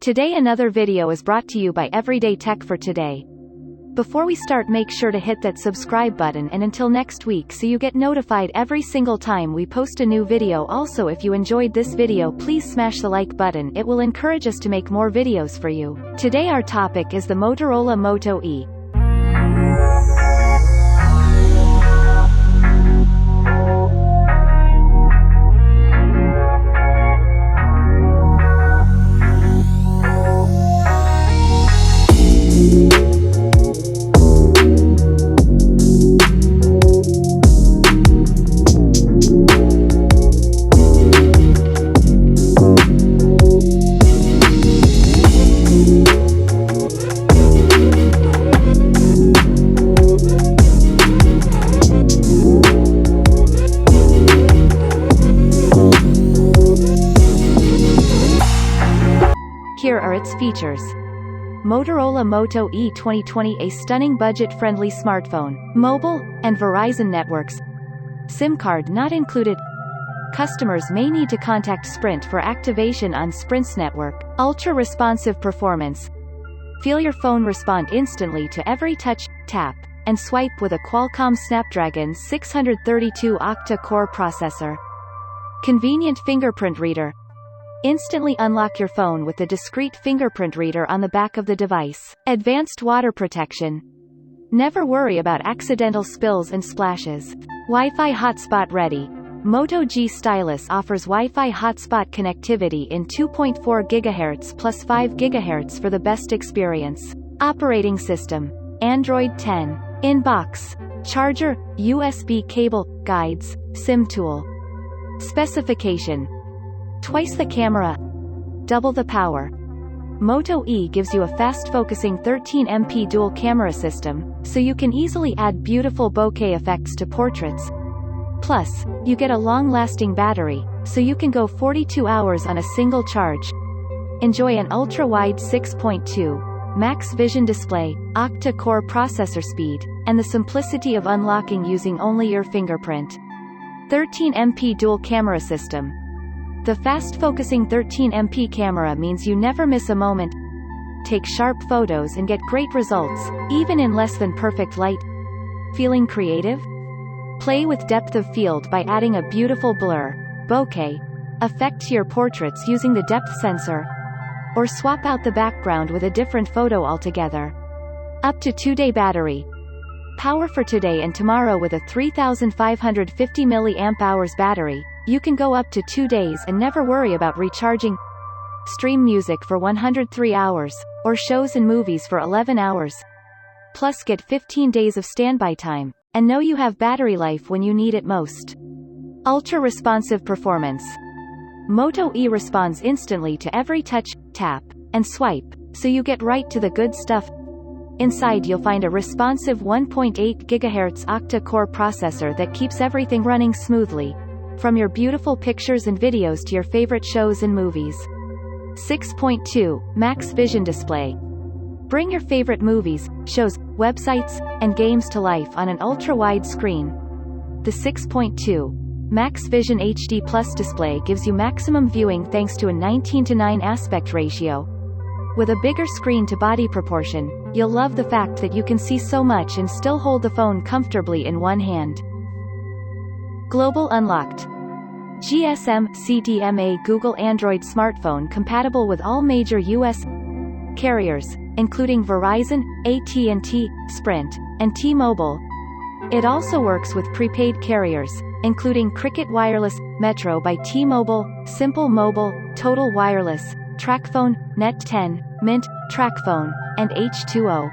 Today another video is brought to you by Everyday Tech for Today. Before we start, make sure to hit that subscribe button, and until next week so you get notified every single time we post a new video. Also, if you enjoyed this video, please smash the like button. It will encourage us to make more videos for you. Today our topic is the Motorola Moto E. Here are its features. Motorola Moto E 2020, a stunning budget-friendly smartphone. Mobile and Verizon networks. SIM card not included. Customers may need to contact Sprint for activation on Sprint's network. Ultra-responsive performance. Feel your phone respond instantly to every touch, tap, and swipe with a Qualcomm Snapdragon 632 octa-core processor. Convenient fingerprint reader. Instantly unlock your phone with the discrete fingerprint reader on the back of the device. Advanced water protection. Never worry about accidental spills and splashes. Wi-Fi hotspot ready. Moto G Stylus offers Wi-Fi hotspot connectivity in 2.4 GHz plus 5 GHz for the best experience. Operating system: Android 10. Inbox: charger, USB cable, guides, SIM tool. Specification: twice the camera, double the power. Moto E gives you a fast-focusing 13MP dual camera system, so you can easily add beautiful bokeh effects to portraits. Plus, you get a long-lasting battery, so you can go 42 hours on a single charge. Enjoy an ultra-wide 6.2 max vision display, octa-core processor speed, and the simplicity of unlocking using only your fingerprint. 13MP dual camera system. The fast-focusing 13MP camera means you never miss a moment. Take sharp photos and get great results, even in less than perfect light. Feeling creative? Play with depth of field by adding a beautiful blur, bokeh, effect to your portraits using the depth sensor. Or swap out the background with a different photo altogether. Up to 2-day battery. Power for today and tomorrow with a 3550 mAh battery. You can go up to 2 days and never worry about recharging. Stream music for 103 hours, or shows and movies for 11 hours. Plus get 15 days of standby time, and know you have battery life when you need it most. Ultra-responsive performance. Moto E responds instantly to every touch, tap, and swipe, so you get right to the good stuff. Inside you'll find a responsive 1.8 GHz octa-core processor that keeps everything running smoothly. From your beautiful pictures and videos to your favorite shows and movies. 6.2 max vision display. Bring your favorite movies, shows, websites, and games to life on an ultra-wide screen. The 6.2 max vision HD Plus display gives you maximum viewing thanks to a 19:9 aspect ratio. With a bigger screen to body proportion, you'll love the fact that you can see so much and still hold the phone comfortably in one hand. Global unlocked. GSM CDMA Google Android smartphone compatible with all major U.S. carriers, including Verizon, AT&T, Sprint, and T-Mobile. It also works with prepaid carriers, including Cricket Wireless, Metro by T-Mobile, Simple Mobile, Total Wireless, TracFone, Net10, Mint, TracFone, and H2O.